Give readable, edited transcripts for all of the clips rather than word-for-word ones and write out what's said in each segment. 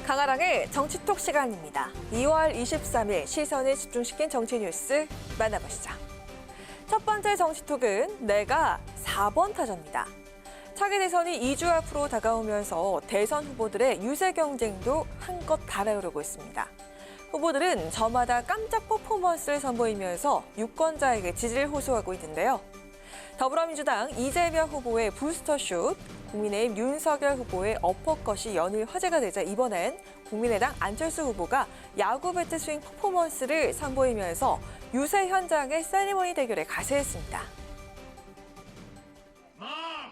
강아랑의 정치톡 시간입니다. 2월 23일 시선을 집중시킨 정치 뉴스 만나보시죠. 첫 번째 정치톡은 내가 4번 타자입니다. 차기 대선이 2주 앞으로 다가오면서 대선 후보들의 유세 경쟁도 한껏 달아오르고 있습니다. 후보들은 저마다 깜짝 퍼포먼스를 선보이면서 유권자에게 지지를 호소하고 있는데요. 더불어민주당 이재명 후보의 부스터슛, 국민의힘 윤석열 후보의 어퍼컷이 연일 화제가 되자 이번엔 국민의당 안철수 후보가 야구 배트 스윙 퍼포먼스를 선보이면서 유세 현장의 세리머니 대결에 가세했습니다. 마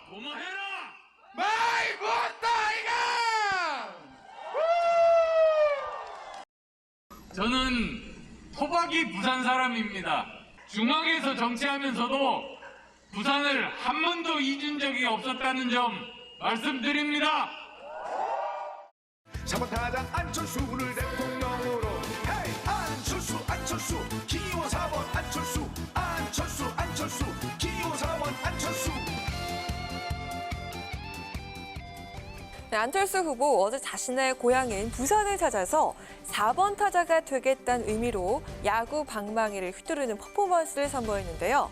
고마해라! 마이 못다이가! 저는 토박이 부산 사람입니다. 중앙에서 정치하면서도 부산을 한 번도 잊은 적이 없었다는 점 말씀드립니다. 4번 타장 안철수를 대통령으로 헤이 안철수 안철수 기호 4번 안철수 안철수 안철수 기호 4번 안철수. 네, 안철수 후보 어제 자신의 고향인 부산을 찾아서 4번 타자가 되겠다는 의미로 야구 방망이를 휘두르는 퍼포먼스를 선보였는데요.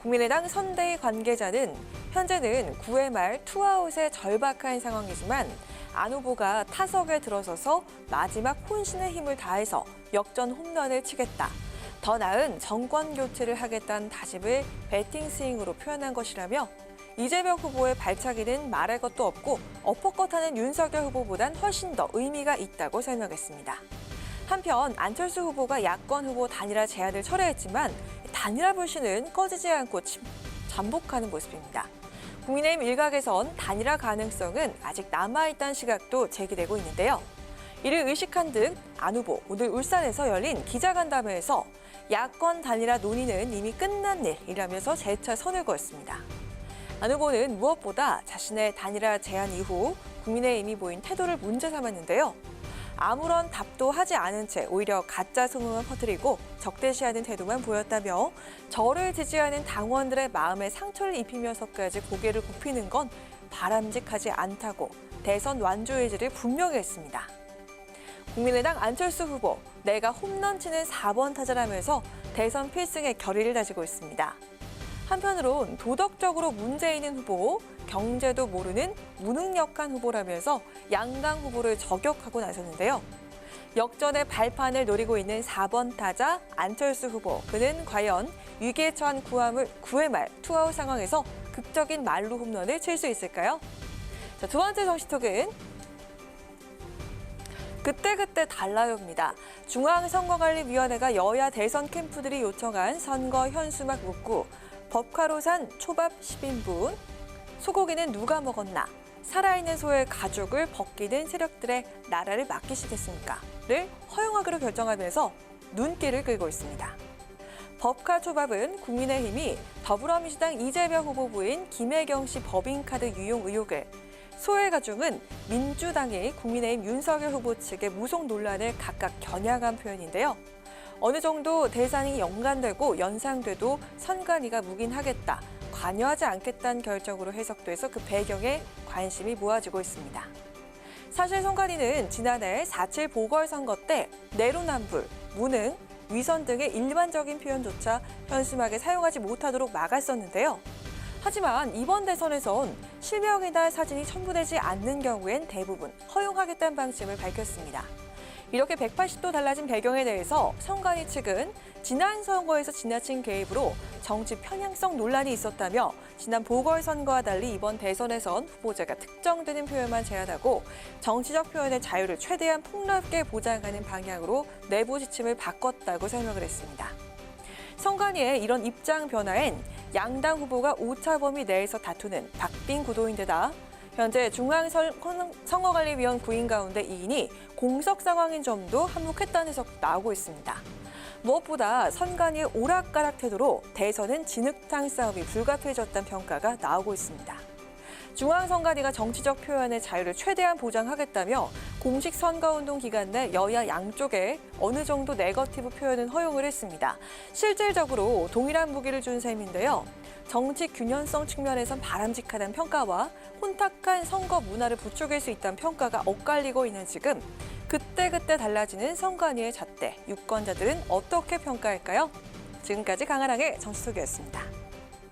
국민의당 선대위 관계자는 현재는 9회 말 투아웃에 절박한 상황이지만 안 후보가 타석에 들어서서 마지막 혼신의 힘을 다해서 역전 홈런을 치겠다. 더 나은 정권 교체를 하겠다는 다짐을 배팅 스윙으로 표현한 것이라며 이재명 후보의 발차기는 말할 것도 없고 어퍼컷하는 윤석열 후보보단 훨씬 더 의미가 있다고 설명했습니다. 한편 안철수 후보가 야권 후보 단일화 제안을 철회했지만 단일화 불씨는 꺼지지 않고 잠복하는 모습입니다. 국민의힘 일각에선 단일화 가능성은 아직 남아있다는 시각도 제기되고 있는데요. 이를 의식한 듯 안 후보 오늘 울산에서 열린 기자간담회에서 야권 단일화 논의는 이미 끝난 일이라면서 재차 선을 그었습니다. 안 후보는 무엇보다 자신의 단일화 제안 이후 국민의힘이 보인 태도를 문제 삼았는데요. 아무런 답도 하지 않은 채 오히려 가짜 소문만 퍼뜨리고 적대시하는 태도만 보였다며 저를 지지하는 당원들의 마음에 상처를 입히면서까지 고개를 굽히는 건 바람직하지 않다고 대선 완주 의지를 분명히 했습니다. 국민의당 안철수 후보, 내가 홈런 치는 4번 타자라면서 대선 필승의 결의를 다지고 있습니다. 한편으론 도덕적으로 문제 있는 후보, 경제도 모르는 무능력한 후보라면서 양당 후보를 저격하고 나섰는데요. 역전의 발판을 노리고 있는 4번 타자 안철수 후보. 그는 과연 위기에 처한 9회 말 투아웃 상황에서 극적인 말루 홈런을 칠 수 있을까요? 자, 두 번째 정치톡은 그때그때 달라요입니다. 중앙선거관리위원회가 여야 대선 캠프들이 요청한 선거 현수막 문구, 법카로 산 초밥 10인분, 소고기는 누가 먹었나, 살아있는 소의 가죽을 벗기는 세력들의 나라를 맡기시겠습니까?를 허용하기로 결정하면서 눈길을 끌고 있습니다. 법카 초밥은 국민의힘이 더불어민주당 이재명 후보 부인 김혜경 씨 법인카드 유용 의혹을, 소의 가죽은 민주당이 국민의힘 윤석열 후보 측의 무속 논란을 각각 겨냥한 표현인데요. 어느 정도 대상이 연관되고 연상돼도 선관위가 묵인하겠다, 관여하지 않겠다는 결정으로 해석돼서 그 배경에 관심이 모아지고 있습니다. 사실 선관위는 지난해 4.7 보궐선거 때 내로남불, 무능, 위선 등의 일반적인 표현조차 현수막에 사용하지 못하도록 막았었는데요. 하지만 이번 대선에선 실명이나 사진이 첨부되지 않는 경우엔 대부분 허용하겠다는 방침을 밝혔습니다. 이렇게 180도 달라진 배경에 대해서 선관위 측은 지난 선거에서 지나친 개입으로 정치 편향성 논란이 있었다며 지난 보궐선거와 달리 이번 대선에선 후보자가 특정되는 표현만 제한하고 정치적 표현의 자유를 최대한 폭넓게 보장하는 방향으로 내부 지침을 바꿨다고 설명을 했습니다. 선관위의 이런 입장 변화엔 양당 후보가 오차범위 내에서 다투는 박빙 구도인 데다 현재 중앙선거관리위원 9인 가운데 2인이 공석 상황인 점도 한몫했다는 해석 나오고 있습니다. 무엇보다 선관위의 오락가락 태도로 대선은 진흙탕 싸움이 불가피해졌다는 평가가 나오고 있습니다. 중앙선관위가 정치적 표현의 자유를 최대한 보장하겠다며 공식 선거운동 기간 내 여야 양쪽에 어느 정도 네거티브 표현은 허용을 했습니다. 실질적으로 동일한 무기를 준 셈인데요. 정치 균형성 측면에선 바람직하다는 평가와 혼탁한 선거 문화를 부추길 수 있다는 평가가 엇갈리고 있는 지금 그때그때 달라지는 선관위의 잣대, 유권자들은 어떻게 평가할까요? 지금까지 강아랑의 정수석이었습니다.